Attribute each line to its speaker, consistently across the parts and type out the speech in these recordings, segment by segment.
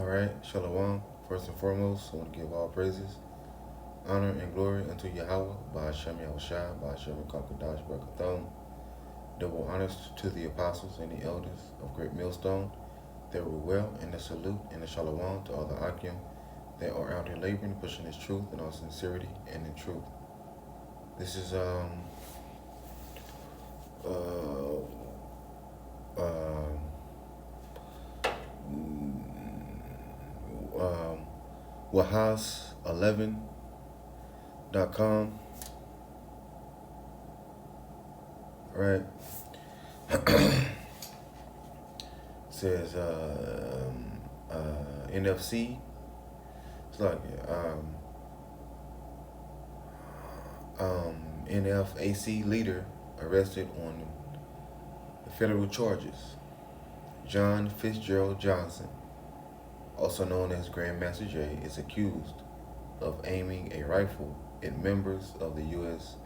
Speaker 1: Alright, Shalom. First and foremost, I want to give all praises, honor, and glory unto Yahweh, by Hashem Yahushua, by Hashem Kakadash Barakathon. Double honors to the apostles and the elders of Great Millstone that were well, and the salute and the Shalom to all the Akim that are out here laboring, pushing this truth in all sincerity and in truth. This is Wahas11.com. Right. Says NFC. It's like NFAC leader arrested on federal charges. John Fitzgerald Johnson, also known as Grandmaster Jay, is accused of aiming a rifle at members of the U.S.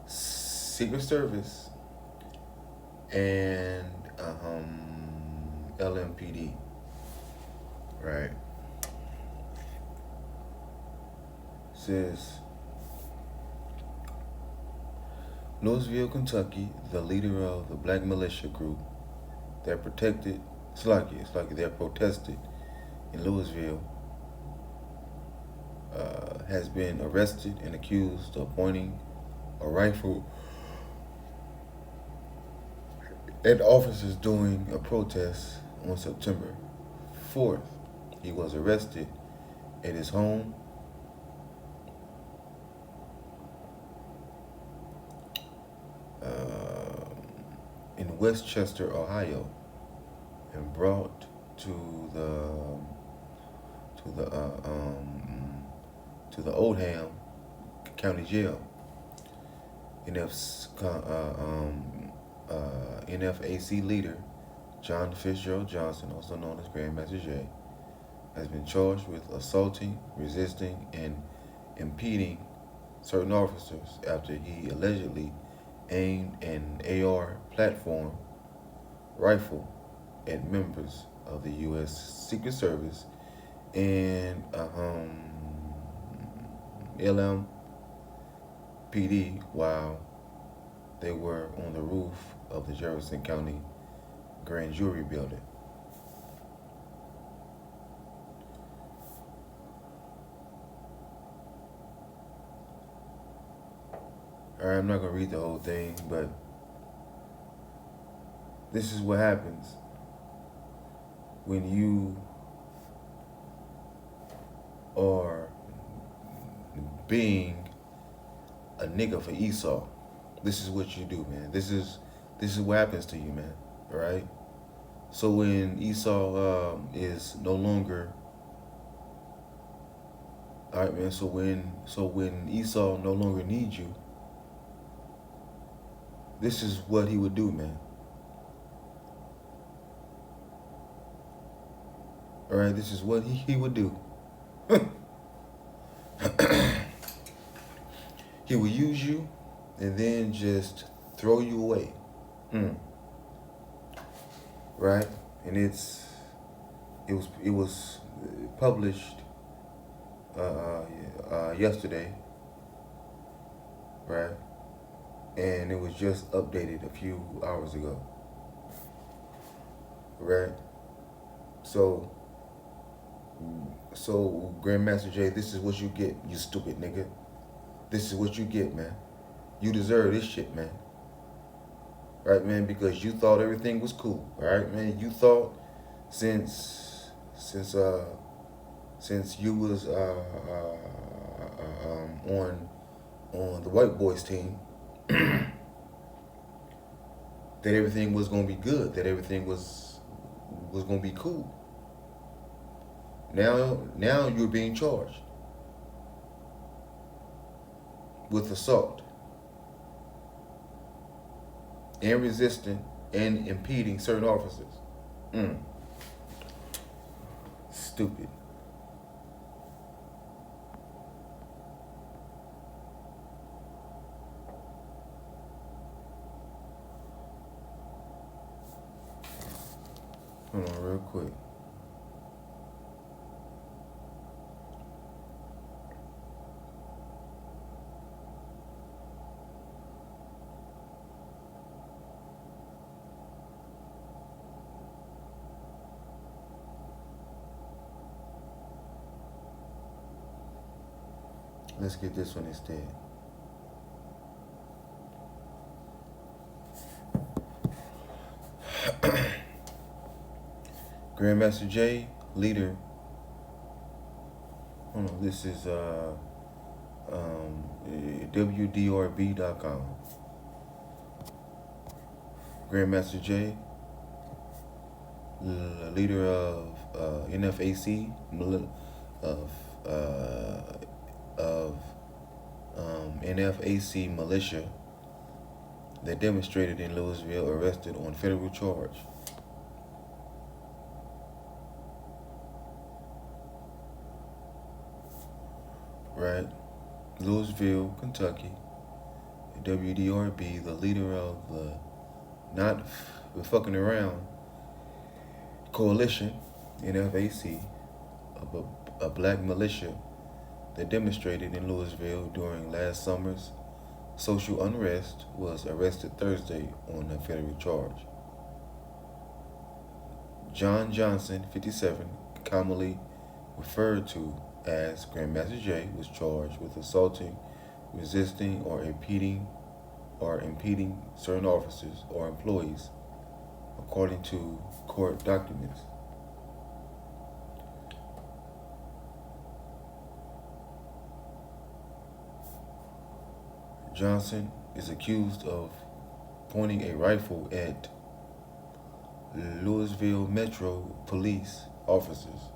Speaker 1: Secret Service and LMPD. Right. Says Louisville, Kentucky, the leader of the black militia group that protected that protested in Louisville, has been arrested and accused of pointing a rifle at officers during a protest on September 4th. He was arrested at his home in Westchester, Ohio, and brought to the Oldham County Jail. NFAC leader John Fitzgerald Johnson, also known as Grandmaster Jay, has been charged with assaulting, resisting, and impeding certain officers after he allegedly aimed an AR platform rifle at members of the U.S. Secret Service and LMPD while they were on the roof of the Jefferson County Grand Jury building. Alright, I'm not going to read the whole thing, but this is what happens when you are being a nigga for Esau. This is what you do, man. This is what happens to you, man. All right. So when Esau is no longer, all right, man. So when Esau no longer needs you, this is what he would do, man. All right. This is what he would do. He will use you and then just throw you away. Right? And it was published yesterday, right? And it was just updated a few hours ago, right? So Grandmaster Jay, this is what you get, you stupid nigga. This is what you get, man. You deserve this shit, man. Right, man? Because you thought everything was cool. All right, man. You thought since you was on the white boys team, that everything was gonna be good. That everything was gonna be cool. Now you're being charged with assault and resisting and impeding certain officers. Stupid. Hold on real quick. Let's get this one instead. Grandmaster Jay, leader. Hold on, this is WDRB.com. Grandmaster Jay, leader of NFAC, of NFAC militia that demonstrated in Louisville, arrested on federal charge. Right, Louisville, Kentucky. WDRB, the leader of the not fucking around coalition, NFAC, a black militia that demonstrated in Louisville during last summer's social unrest, was arrested Thursday on a federal charge. John Johnson, 57, commonly referred to as Grandmaster Jay, was charged with assaulting, resisting, or impeding certain officers or employees, according to court documents. Johnson is accused of pointing a rifle at Louisville Metro Police officers,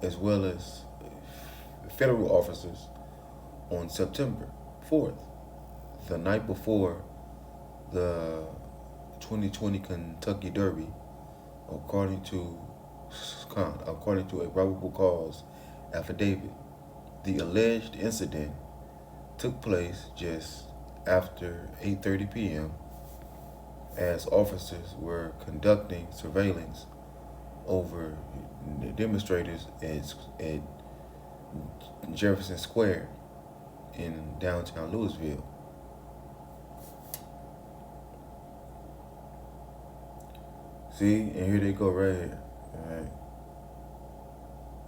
Speaker 1: as well as federal officers, on September 4th, the night before the 2020 Kentucky Derby, according to a probable cause affidavit. The alleged incident took place just after 8:30 p.m. as officers were conducting surveillance over the demonstrators at Jefferson Square in downtown Louisville. See, and here they go right here.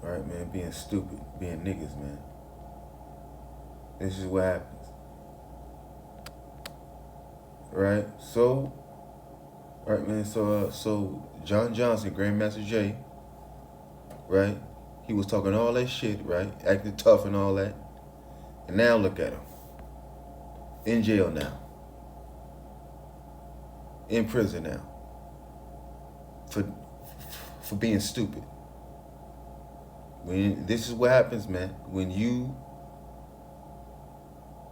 Speaker 1: All right, man, being stupid, being niggas, man. This is what happens. Right? So, all right, man, so John Johnson, Grandmaster Jay, right? He was talking all that shit, right? Acting tough and all that. And now look at him. In jail now. In prison now. For being stupid. This is what happens, man. When you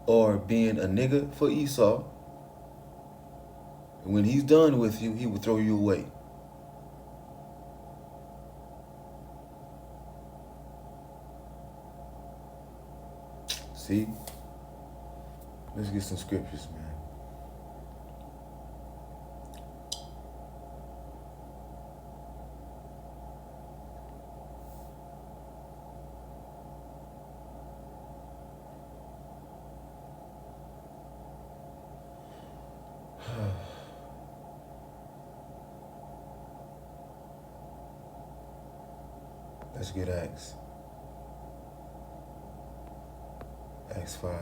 Speaker 1: are being a nigga for Esau, when he's done with you, he will throw you away. See? Let's get some scriptures, man. Let's get Acts. Acts 5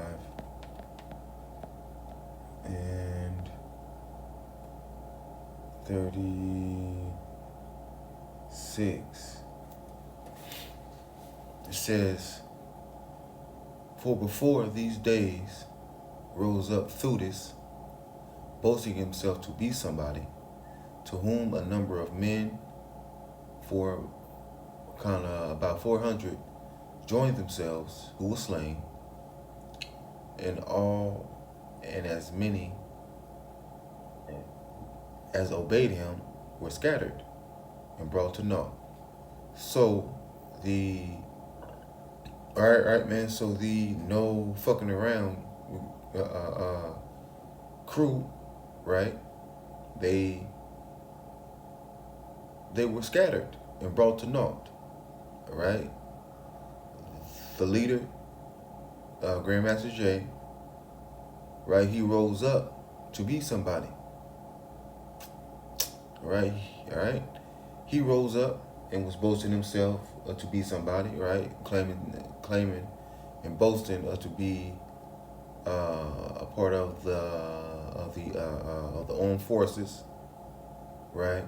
Speaker 1: and 36. It says, "For before these days rose up Theudas, boasting himself to be somebody, to whom a number of men, for about 400, joined themselves, who were slain, and as many as obeyed him were scattered and brought to naught." So all right, man. So the no fucking around crew, right? They were scattered and brought to naught, right? The leader, Grandmaster Jay, right? He rose up to be somebody, right? All right. He rose up and was boasting himself to be somebody, right? Claiming and boasting to be a part of the armed forces, right?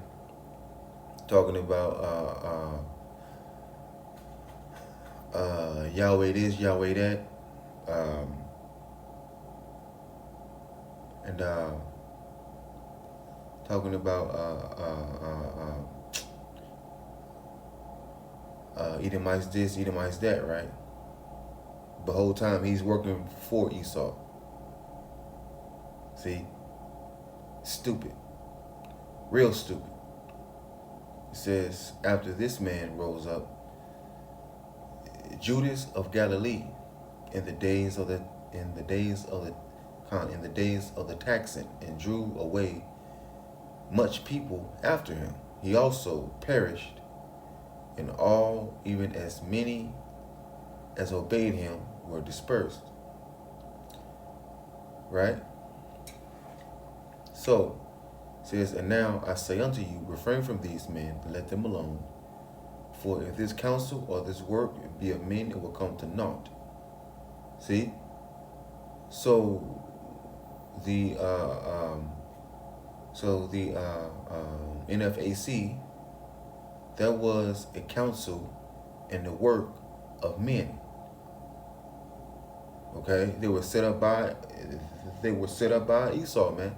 Speaker 1: Talking about Yahweh this, Yahweh that, and talking about Edomites this, Edomites that, right? The whole time he's working for Esau. See? Stupid. Real stupid. It says, after this man rose up, Judas of Galilee, in the days of the taxing, and drew away much people after him. He also perished, and all, even as many as obeyed him, were dispersed. Right? So, it says, and now I say unto you, refrain from these men, let them alone. For if this counsel or this work be of men, it will come to naught. See? So the NFAC, that was a counsel and the work of men. Okay, they were set up by Esau, man.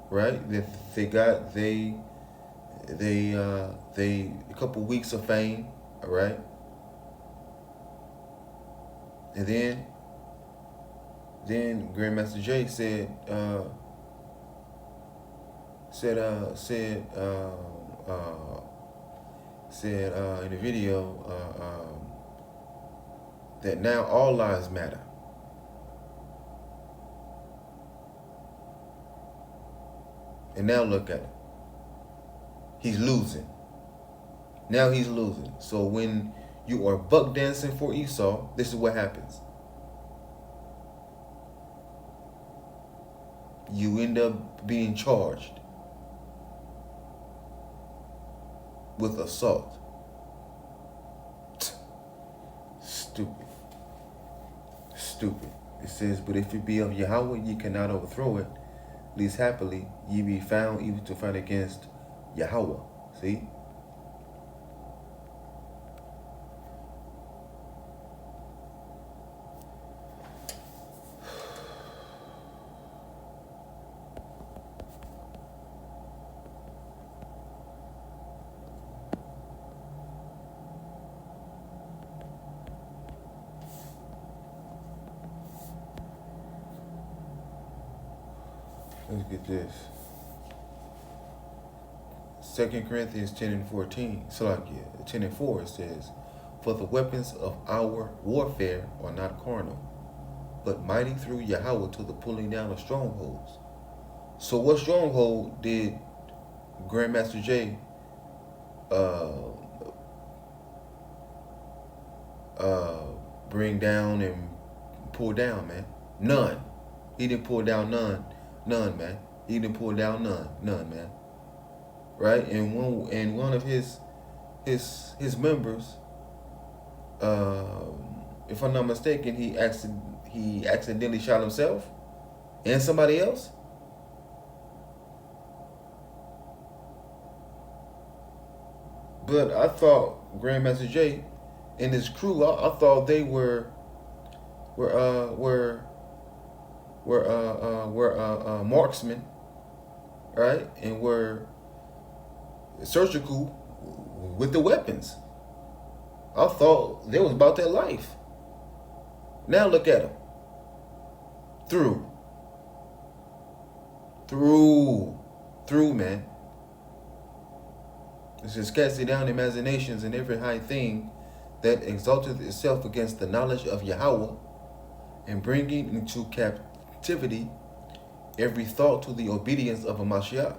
Speaker 1: Right? They a couple weeks of fame, all right? And then Grandmaster Jay said in the video that now all lives matter. And now look at him. He's losing. Now he's losing. So when you are buck dancing for Esau, this is what happens. You end up being charged with assault. Stupid. Stupid. It says, but if it be of Yahweh, ye cannot overthrow it. Least happily, ye be found even to fight against Yahweh. See? Let's get this. 2 Corinthians 10 and 14, 10 and 4, it says, for the weapons of our warfare are not carnal, but mighty through Yahweh to the pulling down of strongholds. So what stronghold did Grandmaster Jay bring down and pull down, man? None. He didn't pull down none, man. He didn't pull down none, man. Right? And one of his members, if I'm not mistaken, he accidentally shot himself and somebody else. But I thought Grandmaster Jay and his crew, I thought they were marksmen, right? And were surgical with the weapons. I thought they was about their life. Now look at them. Through, man. It's just casting down imaginations and every high thing that exalteth itself against the knowledge of Yahweh, and bringing into captivity every thought to the obedience of a Mashiach.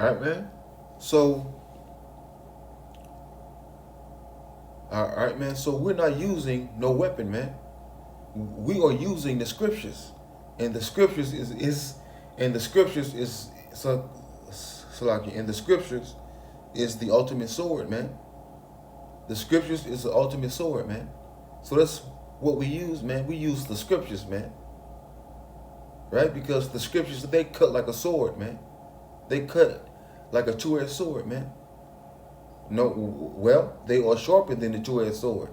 Speaker 1: Alright, man? So, alright, man? So we're not using no weapon, man. We are using the scriptures. And the scriptures is Salaki, and the scriptures is the ultimate sword, man. The scriptures is the ultimate sword, man. So that's what we use, man. We use the scriptures, man. Right? Because the scriptures, they cut like a sword, man. They cut like a two-edged sword, man. No, well, they are sharper than the two-edged sword.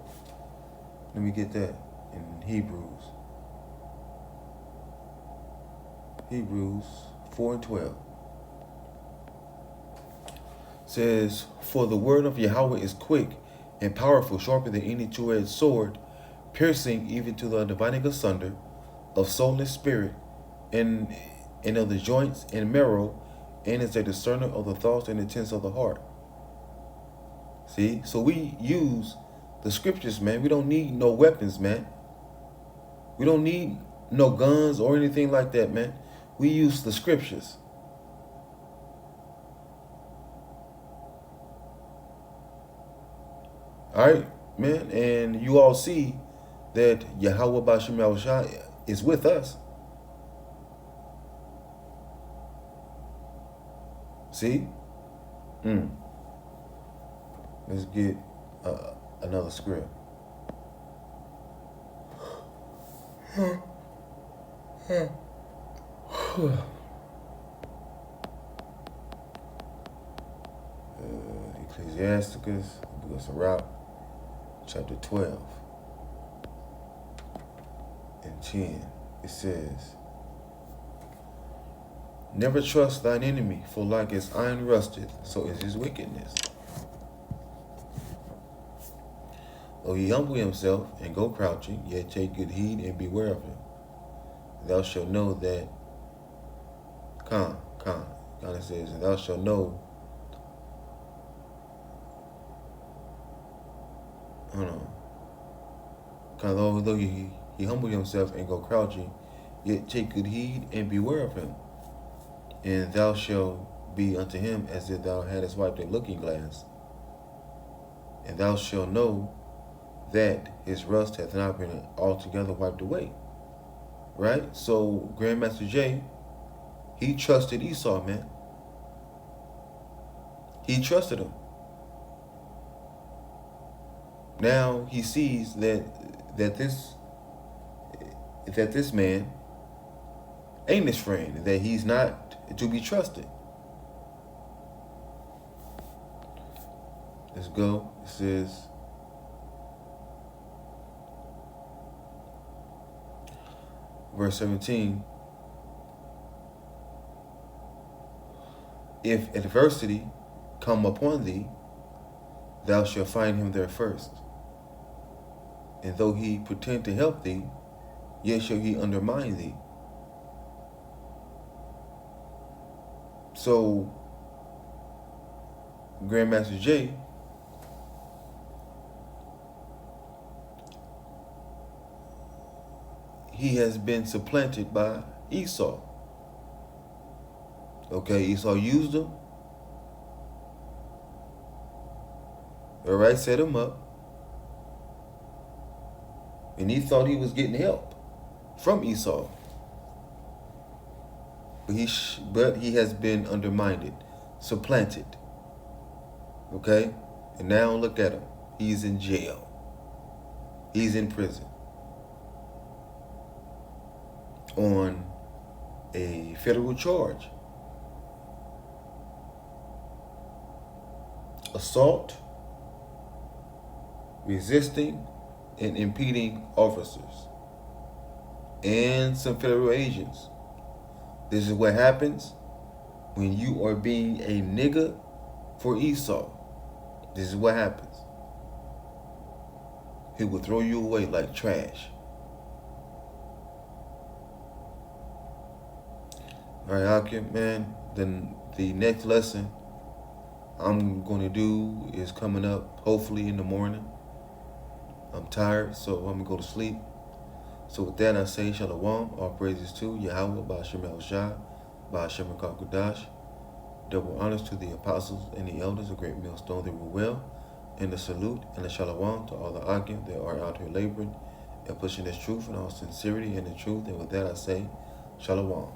Speaker 1: Let me get that in Hebrews. Hebrews 4:12 says, "For the word of Yahweh is quick and powerful, sharper than any two-edged sword, piercing even to the dividing asunder of soul and spirit, and of the joints and marrow, and is a discerner of the thoughts and intents of the heart." See? So we use the scriptures, man. We don't need no weapons, man. We don't need no guns or anything like that, man. We use the scriptures. All right, man. And you all see that Yahweh B'Shem Yahushua is with us. See? Let's get another script. Ecclesiasticus, Book of Sirach, chapter 12 and 10. It says, "Never trust thine enemy, for like as iron rusteth, so is his wickedness. Though he humble himself and go crouching, yet take good heed and beware of him. Thou shalt know that," God says, "and thou shalt know," though he humble himself and go crouching, yet take good heed and beware of him. And thou shalt be unto him as if thou hadst wiped a looking glass. And thou shalt know that his rust hath not been altogether wiped away." Right? So Grandmaster Jay, he trusted Esau, man. He trusted him. Now he sees that this man ain't his friend, that he's not to be trusted. Let's go. It says, verse 17, "If adversity come upon thee, thou shalt find him there first. And though he pretend to help thee, yet shall he undermine thee." So, Grandmaster Jay, he has been supplanted by Esau. Okay, Esau used him. All right, set him up. And he thought he was getting help from Esau. But he has been undermined, supplanted. Okay? And now look at him. He's in jail. He's in prison on a federal charge. Assault, resisting, and impeding officers and some federal agents. This is what happens when you are being a nigga for Esau. This is what happens. He will throw you away like trash. All right, Akim, man. Then the next lesson I'm going to do is coming up hopefully in the morning. I'm tired, so I'm going to go to sleep. So with that, I say Shalom. All praises to Yahweh, B'Shem Yahushua, B'Shem Kodash. Double honors to the apostles and the elders, a great millstone that were well. And the salute and the Shalom to all the Akim that are out here laboring and pushing this truth in all sincerity and the truth. And with that, I say Shalom.